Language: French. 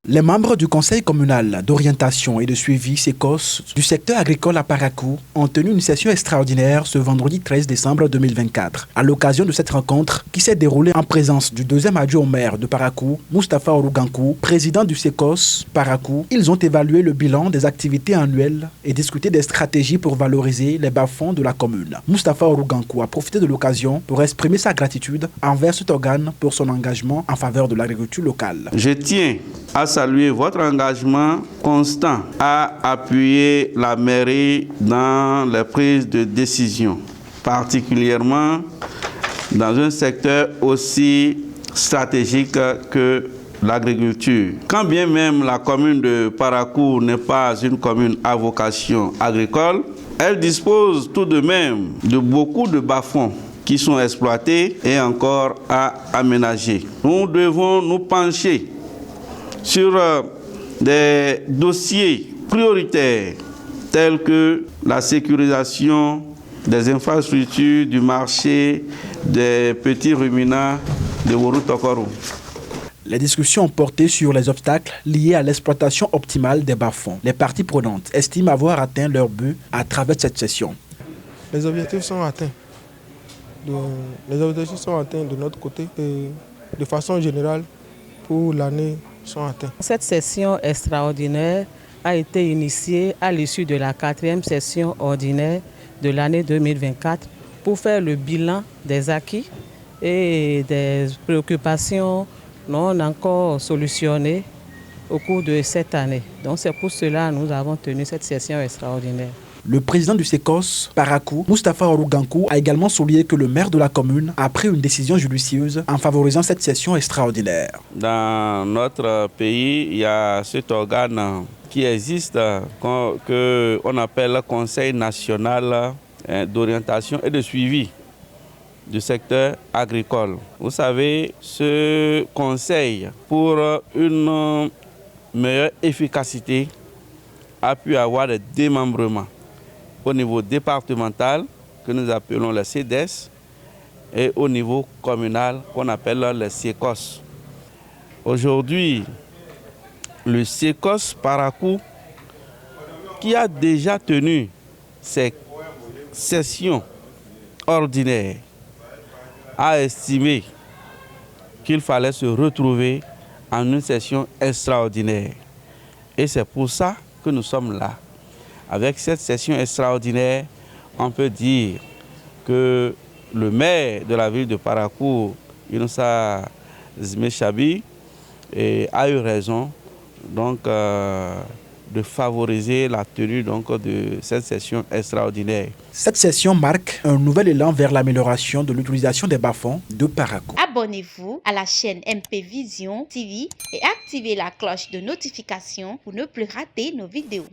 Les membres du conseil communal d'orientation et de suivi SECOS du secteur agricole à Parakou ont tenu une session extraordinaire ce vendredi 13 décembre 2024. À l'occasion de cette rencontre qui s'est déroulée en présence du deuxième adjoint au maire de Parakou, Moustapha Orougankou, président du SECOS Parakou, ils ont évalué le bilan des activités annuelles et discuté des stratégies pour valoriser les bas-fonds de la commune. Moustapha Orougankou a profité de l'occasion pour exprimer sa gratitude envers cet organe pour son engagement en faveur de l'agriculture locale. Je tiens à saluer votre engagement constant à appuyer la mairie dans les prises de décision, particulièrement dans un secteur aussi stratégique que l'agriculture. Quand bien même la commune de Parakou n'est pas une commune à vocation agricole, elle dispose tout de même de beaucoup de bas-fonds qui sont exploités et encore à aménager. Nous devons nous pencher sur des dossiers prioritaires tels que la sécurisation des infrastructures, du marché, des petits ruminants de Wuru-Tokoro. Les discussions ont porté sur les obstacles liés à l'exploitation optimale des bas-fonds. Les parties prenantes estiment avoir atteint leur but à travers cette session. Les objectifs sont atteints. Les objectifs sont atteints de notre côté et de façon générale pour l'année sont atteints. Cette session extraordinaire a été initiée à l'issue de la 4e session ordinaire de l'année 2024 pour faire le bilan des acquis et des préoccupations non encore solutionnées au cours de cette année. Donc c'est pour cela que nous avons tenu cette session extraordinaire. Le président du SECOS, Parakou, Moustapha Orougankou, a également souligné que le maire de la commune a pris une décision judicieuse en favorisant cette session extraordinaire. Dans notre pays, il y a cet organe qui existe, qu'on appelle Conseil national d'orientation et de suivi du secteur agricole. Vous savez, ce conseil, pour une meilleure efficacité, a pu avoir des démembrements au niveau départemental, que nous appelons le CEDES, et au niveau communal, qu'on appelle le SECOS. Aujourd'hui, le SECOS Parakou, qui a déjà tenu ses sessions ordinaires, a estimé qu'il fallait se retrouver en une session extraordinaire. Et c'est pour ça que nous sommes là. Avec cette session extraordinaire, on peut dire que le maire de la ville de Parakou, Yunusa Zmechabi, a eu raison donc, de favoriser la tenue de cette session extraordinaire. Cette session marque un nouvel élan vers l'amélioration de l'utilisation des bas-fonds de Parakou. Abonnez-vous à la chaîne MP Vision TV et activez la cloche de notification pour ne plus rater nos vidéos.